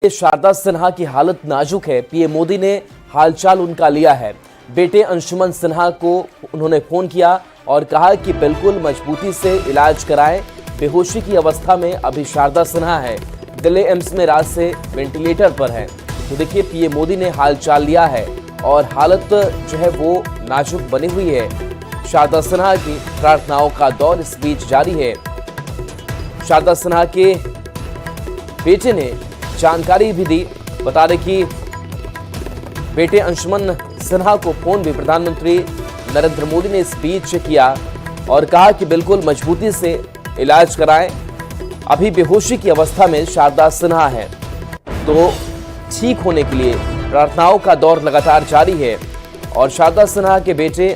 शारदा सिन्हा की हालत नाजुक है। पीएम मोदी ने हालचाल उनका लिया है। बेटे अंशुमन सिन्हा को उन्होंने फोन किया और कहा कि बिल्कुल मजबूती से इलाज कराएं। बेहोशी की अवस्था में अभी शारदा सिन्हा है। दिल्ली एम्स में रात से वेंटिलेटर पर है। तो देखिए, पीएम मोदी ने हालचाल लिया है और हालत जो है वो नाजुक बनी हुई है। शारदा सिन्हा की प्रार्थनाओं का दौर इस बीच जारी है। शारदा सिन्हा के बेटे ने जानकारी भी दी। बता दें कि बेटे अंशुमन सिन्हा को फोन भी प्रधानमंत्री नरेंद्र मोदी ने इस बीच किया और कहा कि बिल्कुल मजबूती से इलाज कराएं। अभी बेहोशी की अवस्था में शारदा सिन्हा है, तो ठीक होने के लिए प्रार्थनाओं का दौर लगातार जारी है। और शारदा सिन्हा के बेटे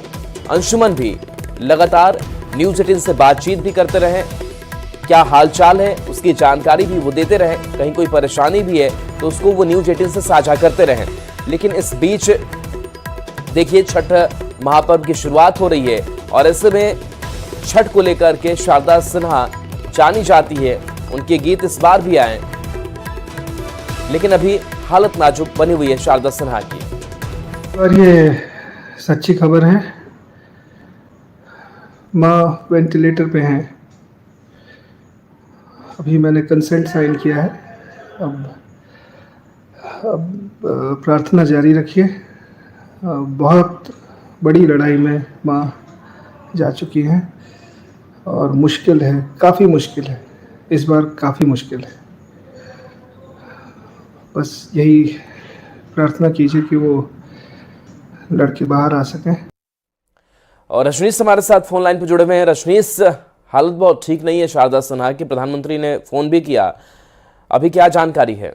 अंशुमन भी लगातार न्यूज 18 से बातचीत भी करते रहे। क्या हालचाल है उसकी जानकारी भी वो देते रहे। कहीं कोई परेशानी भी है तो उसको वो न्यूज 18 से साझा करते रहे। लेकिन इस बीच देखिए, छठ महापर्व की शुरुआत हो रही है और ऐसे में छठ को लेकर के शारदा सिन्हा जानी जाती है। उनके गीत इस बार भी आए, लेकिन अभी हालत नाजुक बनी हुई है शारदा सिन्हा की। और ये सच्ची खबर है, माँ वेंटिलेटर पे हैं। अभी मैंने कंसेंट साइन किया है। अब प्रार्थना जारी रखिए। बहुत बड़ी लड़ाई में माँ जा चुकी हैं और मुश्किल है, काफ़ी मुश्किल है। इस बार काफ़ी मुश्किल है। बस यही प्रार्थना कीजिए कि वो लड़के बाहर आ सकें। और रजनीश हमारे साथ फोन लाइन पर जुड़े हुए हैं। रजनीश, हालत बहुत ठीक नहीं है शारदा सिन्हा की। प्रधानमंत्री ने फोन भी किया, अभी क्या जानकारी है?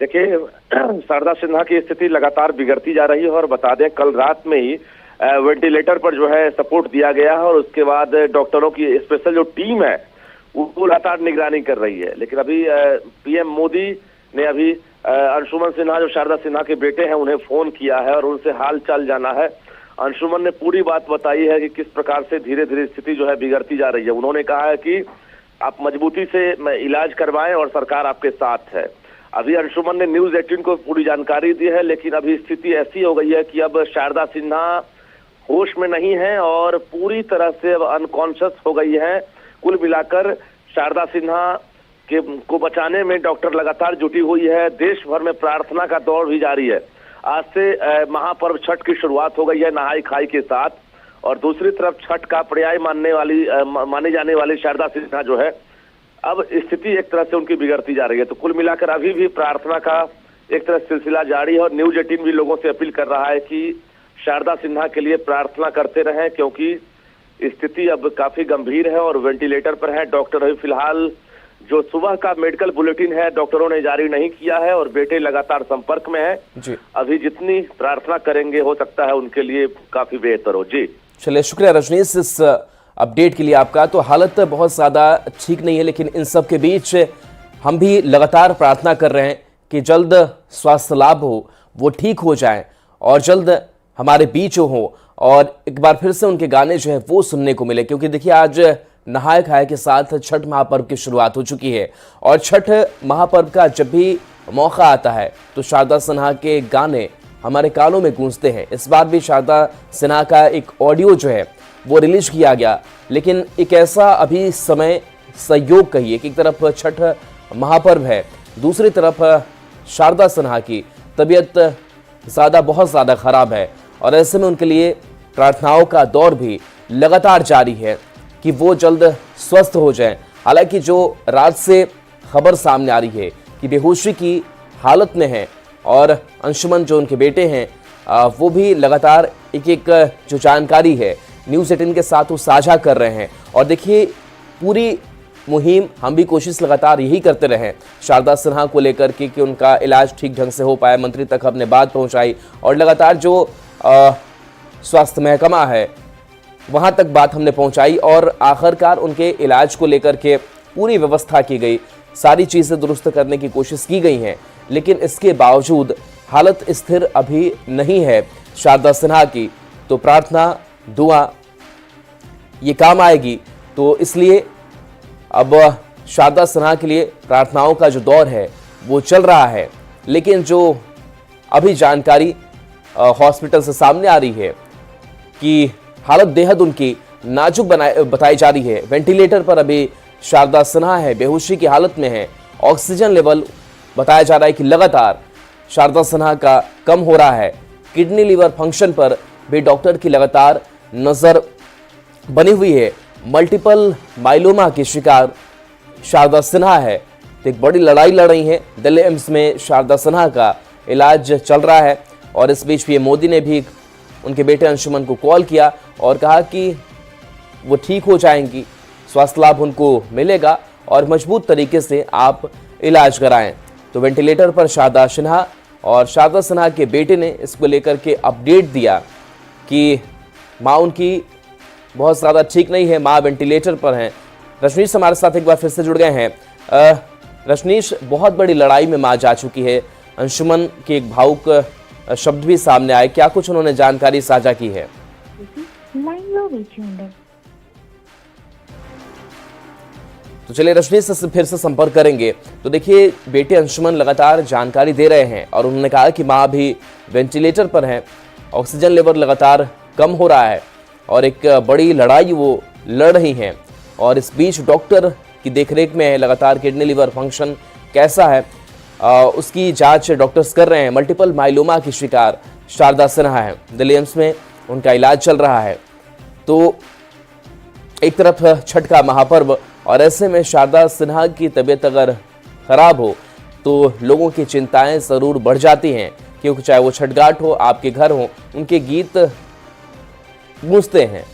देखिए, शारदा सिन्हा की स्थिति लगातार बिगड़ती जा रही है और बता दें, कल रात में ही वेंटिलेटर पर जो है सपोर्ट दिया गया है और उसके बाद डॉक्टरों की स्पेशल जो टीम है वो लगातार निगरानी कर रही है। लेकिन अभी पीएम मोदी ने अभी अंशुमन सिन्हा जो शारदा सिन्हा के बेटे हैं उन्हें फोन किया है और उनसे हाल चाल जाना है। अंशुमन ने पूरी बात बताई है कि किस प्रकार से धीरे धीरे स्थिति जो है बिगड़ती जा रही है। उन्होंने कहा है कि आप मजबूती से इलाज करवाएं और सरकार आपके साथ है। अभी अंशुमन ने न्यूज 18 को पूरी जानकारी दी है, लेकिन अभी स्थिति ऐसी हो गई है कि अब शारदा सिन्हा होश में नहीं है और पूरी तरह से अब अनकॉन्शियस हो गई है। कुल मिलाकर शारदा सिन्हा को बचाने में डॉक्टर लगातार जुटी हुई है। देश भर में प्रार्थना का दौर भी जारी है। आज से महापर्व छठ की शुरुआत हो गई है नहाई खाई के साथ, और दूसरी तरफ छठ का पर्याय माने जाने वाली शारदा सिन्हा जो है, अब स्थिति एक तरह से उनकी बिगड़ती जा रही है। तो कुल मिलाकर अभी भी प्रार्थना का एक तरह सिलसिला जारी है और न्यूज 18 भी लोगों से अपील कर रहा है कि शारदा सिन्हा के लिए प्रार्थना करते रहें, क्योंकि स्थिति अब काफी गंभीर है और वेंटिलेटर पर है। डॉक्टर अभी फिलहाल जो सुबह का मेडिकल बुलेटिन है डॉक्टरों ने जारी नहीं किया है और बेटे लगातार संपर्क में है जी। अभी जितनी प्रार्थना करेंगे हो सकता है उनके लिए काफी बेहतर हो। जी चलिए, शुक्रिया रजनीश इस अपडेट के लिए आपका। तो हालत बहुत ज्यादा ठीक नहीं है, लेकिन इन सब के बीच हम भी लगातार प्रार्थना कर रहे हैं कि जल्द स्वास्थ्य लाभ हो, वो ठीक हो जाए और जल्द हमारे बीच हो और एक बार फिर से उनके गाने जो है वो सुनने को मिले। क्योंकि देखिए, आज नहाय खाए के साथ छठ महापर्व की शुरुआत हो चुकी है और छठ महापर्व का जब भी मौका आता है तो शारदा सिन्हा के गाने हमारे कानों में गूंजते हैं। इस बार भी शारदा सिन्हा का एक ऑडियो जो है वो रिलीज किया गया, लेकिन एक ऐसा अभी समय संयोग कहिए कि एक तरफ छठ महापर्व है, दूसरी तरफ शारदा सिन्हा की तबीयत बहुत ज़्यादा खराब है और ऐसे में उनके लिए प्रार्थनाओं का दौर भी लगातार जारी है कि वो जल्द स्वस्थ हो जाएं। हालांकि जो रात से खबर सामने आ रही है कि बेहोशी की हालत में है और अंशुमन जो उनके बेटे हैं वो भी लगातार एक जो जानकारी है न्यूज़ 18 के साथ वो साझा कर रहे हैं। और देखिए, पूरी मुहिम हम भी कोशिश लगातार यही करते रहे शारदा सिन्हा को लेकर के कि उनका इलाज ठीक ढंग से हो पाए। मंत्री तक हमने बात पहुंचाई और लगातार जो स्वास्थ्य महकमा है वहां तक बात हमने पहुंचाई और आखिरकार उनके इलाज को लेकर के पूरी व्यवस्था की गई, सारी चीज़ें दुरुस्त करने की कोशिश की गई हैं। लेकिन इसके बावजूद हालत स्थिर अभी नहीं है शारदा सिन्हा की। तो प्रार्थना दुआ ये काम आएगी। तो इसलिए अब शारदा सिन्हा के लिए प्रार्थनाओं का जो दौर है वो चल रहा है, लेकिन जो अभी जानकारी हॉस्पिटल से सामने आ रही है कि हालत बेहद उनकी नाजुक बताई जा रही है। वेंटिलेटर पर अभी शारदा सिन्हा है, बेहोशी की हालत में है। ऑक्सीजन लेवल बताया जा रहा है कि लगातार शारदा सिन्हा का कम हो रहा है। किडनी लीवर फंक्शन पर भी डॉक्टर की लगातार नजर बनी हुई है। मल्टीपल माइलोमा की शिकार शारदा सिन्हा है, तो एक बड़ी लड़ाई लड़ रही है। दिल्ली एम्स में शारदा सिन्हा का इलाज चल रहा है और इस बीच पीएम मोदी ने भी उनके बेटे अंशुमन को कॉल किया और कहा कि वो ठीक हो जाएंगी, स्वास्थ्य लाभ उनको मिलेगा और मजबूत तरीके से आप इलाज कराएं। तो वेंटिलेटर पर शारदा सिन्हा और शारदा सिन्हा के बेटे ने इसको लेकर के अपडेट दिया कि माँ उनकी बहुत ज़्यादा ठीक नहीं है, माँ वेंटिलेटर पर हैं। रजनीश हमारे साथ एक बार फिर से जुड़ गए हैं। रजनीश, बहुत बड़ी लड़ाई में माँ जा चुकी है। अंशुमन के एक भावुक शब्द भी सामने आए, क्या कुछ उन्होंने जानकारी साझा की है? तो चलिए रजनीश से फिर से संपर्क करेंगे। तो देखिए, बेटे अंशुमन लगातार जानकारी दे रहे हैं और उन्होंने कहा कि माँ भी वेंटिलेटर पर हैं, ऑक्सीजन लेवल लगातार कम हो रहा है और एक बड़ी लड़ाई वो लड़ रही हैं और इस बीच डॉक्टर की देखरेख में है। लगातार किडनी लीवर फंक्शन कैसा है उसकी जांच डॉक्टर्स कर रहे हैं। मल्टीपल माइलोमा की शिकार शारदा सिन्हा है, दिल्ली एम्स में उनका इलाज चल रहा है। तो एक तरफ छठ का महापर्व और ऐसे में शारदा सिन्हा की तबीयत अगर खराब हो तो लोगों की चिंताएं ज़रूर बढ़ जाती हैं, क्योंकि चाहे वो छठघाट हो, आपके घर हो, उनके गीत गूंजते हैं।